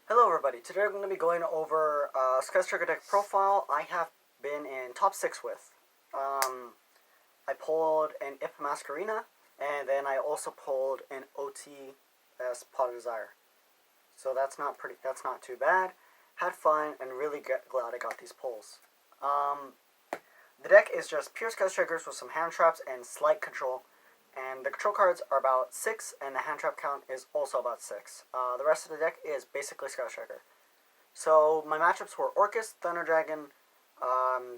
Hello everybody, today I'm going to be going over Skystriker deck profile I have been in top 6 with. I pulled an Ip Masquerina, and then I also pulled an OTS Pot of Desire. So that's not too bad. Had fun and really glad I got these pulls. The deck is just pure Skystrikers with some hand traps and slight control. And the control cards are about 6, and the hand trap count is also about 6. The rest of the deck is basically Skystriker. So my matchups were Orcus, Thunder Dragon,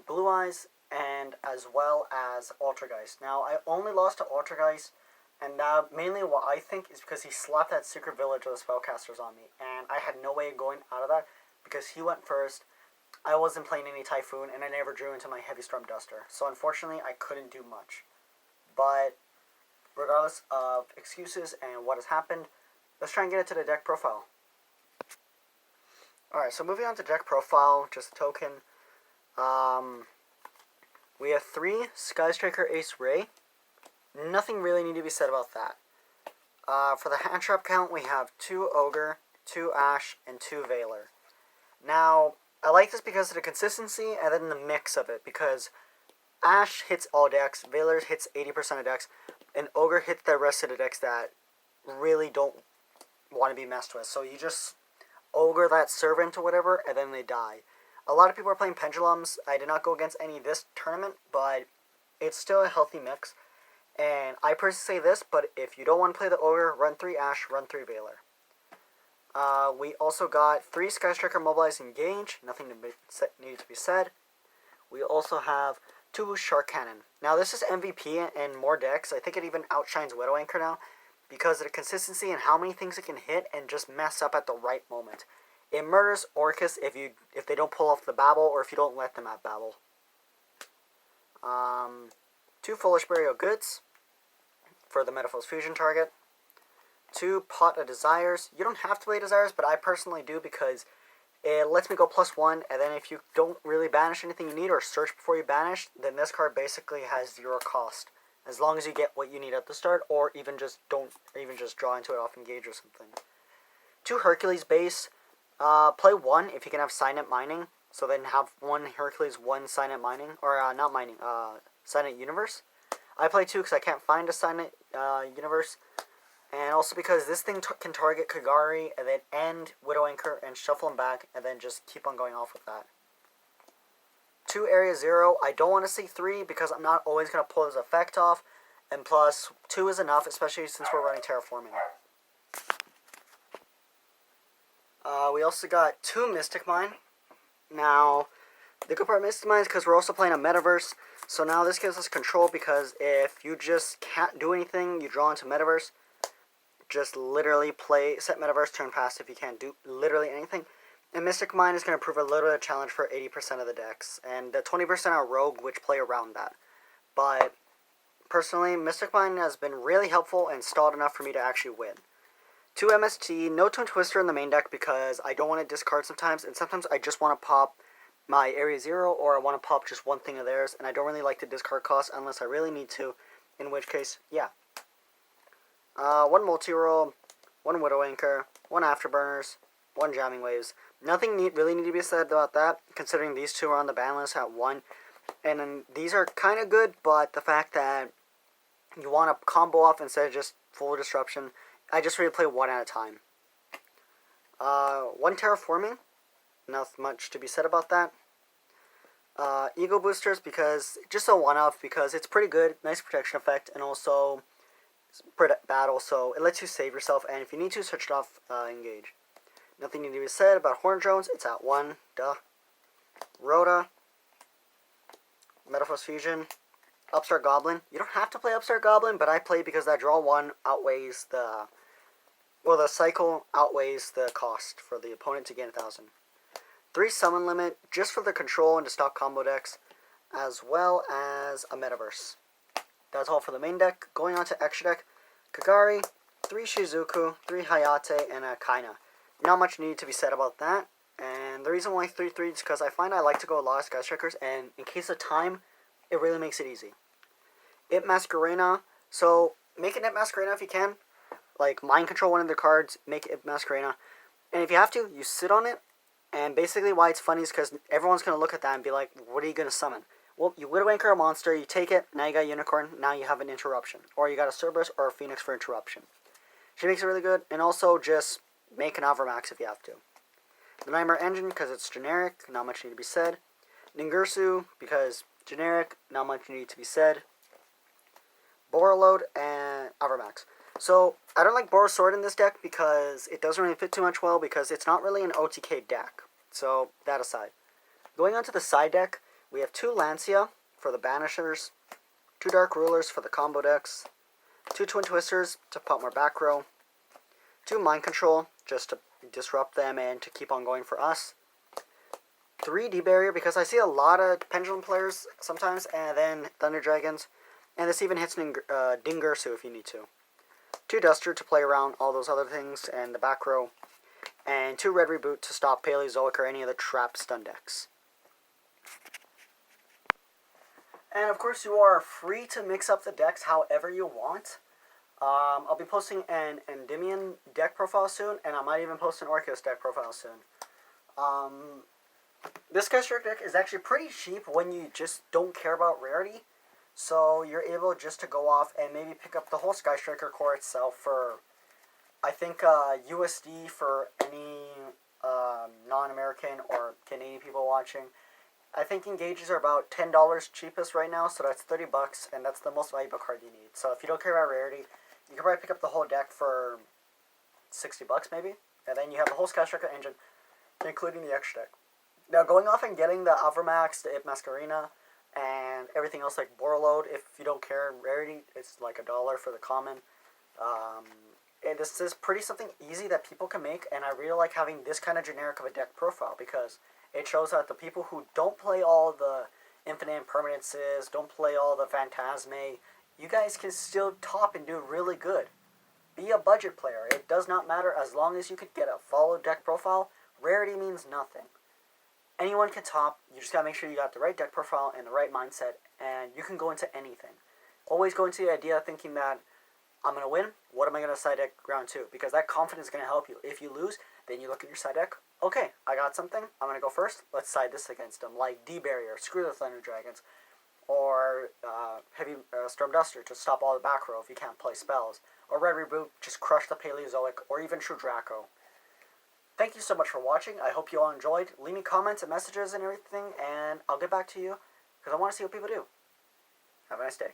Blue Eyes, and as well as Altergeist. Now I only lost to Altergeist, and mainly what I think is because he slapped that Secret Village of the Spellcasters on me, and I had no way of going out of that because he went first. I wasn't playing any Typhoon, and I never drew into my Heavy Storm Duster. So unfortunately, I couldn't do much. But regardless of excuses and what has happened, let's try and get into the deck profile. Alright, so moving on to deck profile, just a token. We have 3 Skystriker Ace Ray. Nothing really need to be said about that. For the hand trap count, we have 2 Ogre, 2 Ash, and 2 Veiler. Now, I like this because of the consistency and then the mix of it, because Ash hits all decks, Veiler hits 80% of decks, and Ogre hits the rest of the decks that really don't want to be messed with. So you just Ogre that Servant or whatever, and then they die. A lot of people are playing Pendulums. I did not go against any this tournament, but it's still a healthy mix. And I personally say this, but if you don't want to play the Ogre, run 3 Ash, run 3 Veiler. We also got 3 Skystriker Mobilize Engage. Nothing needed to be said. We also have 2 Shark Cannon. Now this is MVP in more decks. I think it even outshines Widow Anchor now because of the consistency and how many things it can hit and just mess up at the right moment. It murders Orcus if they don't pull off the Babble or if you don't let them have Babble. 2 Foolish Burial Goods for the Metaphors Fusion target. 2 Pot of Desires. You don't have to play Desires, but I personally do because it lets me go +1, and then if you don't really banish anything you need or search before you banish, then this card basically has 0 cost. As long as you get what you need at the start, or even just draw into it off engage or something. 2 Hercules base. Play 1 if you can have Signet Mining. So then have 1 Hercules, 1 Signet Mining. Or, not Mining, Signet Universe. I play 2 because I can't find a Signet Universe. And also because this thing can target Kagari, and then end Widow Anchor, and shuffle them back, and then just keep on going off with that. 2 Area 0. I don't want to see 3 because I'm not always going to pull this effect off. And plus, 2 is enough, especially since we're running Terraforming. We also got 2 Mystic Mine. Now, the good part of Mystic Mine is because we're also playing a Metaverse. So now this gives us control because if you just can't do anything, you draw into Metaverse. Just literally set Metaverse, turn passive if you can't do literally anything. And Mystic Mine is going to prove a little bit of a challenge for 80% of the decks. And the 20% are Rogue, which play around that. But personally, Mystic Mine has been really helpful and stalled enough for me to actually win. 2 MST, no Twin Twister in the main deck because I don't want to discard sometimes. And sometimes I just want to pop my Area 0 or I want to pop just one thing of theirs. And I don't really like the discard cost unless I really need to. In which case, yeah. 1 Multi-Roll, 1 Widow Anchor, 1 Afterburners, 1 Jamming Waves. Nothing really need to be said about that, considering these 2 are on the ban list at 1. And then these are kind of good, but the fact that you want to combo off instead of just full disruption, I just really play 1 at a time. 1 Terraforming, not much to be said about that. Ego Boosters, because just a one-off, because it's pretty good, nice protection effect, and also battle, so it lets you save yourself, and if you need to, switch it off, engage. Nothing need to be said about Horn Drones, it's at 1, duh. Rhoda, Metaphors Fusion, Upstart Goblin. You don't have to play Upstart Goblin, but I play because that draw 1 outweighs the cycle outweighs the cost for the opponent to gain 1,000. 3 Summon Limit, just for the control and to stock combo decks, as well as a Metaverse. That's all for the main deck. Going on to extra deck, Kagari, 3 Shizuku, 3 Hayate, and a Kaina. Not much need to be said about that. And the reason why 3/3 is because I find I like to go a lot of Skystrikers, and in case of time, it really makes it easy. Ip Masquerena, so make an Ip Masquerena if you can. Like, mind control one of the cards, make Ip Masquerena. And if you have to, you sit on it. And basically why it's funny is because everyone's going to look at that and be like, what are you going to summon? Well, you Widow Anchor a monster, you take it, now you got a Unicorn, now you have an Interruption. Or you got a Cerberus or a Phoenix for Interruption. She makes it really good, and also just make an Avramax if you have to. The Nightmare Engine, because it's generic, not much need to be said. Ningirsu, because generic, not much need to be said. Borreload, and Avramax. So, I don't like Borosword in this deck because it doesn't really fit too much well because it's not really an OTK deck. So, that aside. Going on to the side deck, we have 2 Lancia for the Banishers, 2 Dark Rulers for the combo decks, 2 Twin Twisters to pump more back row, 2 Mind Control just to disrupt them and to keep on going for us, 3 D-Barrier because I see a lot of Pendulum players sometimes, and then Thunder Dragons, and this even hits Dingirsu if you need to. 2 Duster to play around all those other things and the back row, and 2 Red Reboot to stop Paleozoic or any of the trap stun decks. And of course, you are free to mix up the decks however you want. I'll be posting an Endymion deck profile soon, and I might even post an Arceus deck profile soon. This Sky Striker deck is actually pretty cheap when you just don't care about rarity. So you're able just to go off and maybe pick up the whole Sky Striker core itself for, I think, USD for any non-American or Canadian people watching. I think engages are about $10 cheapest right now, so that's $30, and that's the most valuable card you need. So if you don't care about rarity, you can probably pick up the whole deck for $60 maybe, and then you have the whole Sky Striker engine, including the extra deck. Now going off and getting the Avramax, the Ip Masquerena, and everything else like Borreload, if you don't care rarity, it's like $1 for the common. And this is pretty something easy that people can make, and I really like having this kind of generic of a deck profile because it shows that the people who don't play all the Infinite Impermanences, don't play all the Phantasme, you guys can still top and do really good. Be a budget player. It does not matter as long as you could get a follow deck profile. Rarity means nothing. Anyone can top. You just gotta make sure you got the right deck profile and the right mindset, and you can go into anything. Always go into the idea thinking that I'm gonna win. What am I gonna side deck round 2? Because that confidence is gonna help you. If you lose, then you look at your side deck. Okay, I got something. I'm gonna go first. Let's side this against them, like D-Barrier, screw the Thunder Dragons, or Heavy Storm Duster to stop all the back row if you can't play spells, or Red Reboot, just crush the Paleozoic, or even True Draco. Thank you so much for watching. I hope you all enjoyed. Leave me comments and messages and everything, and I'll get back to you because I want to see what people do. Have a nice day.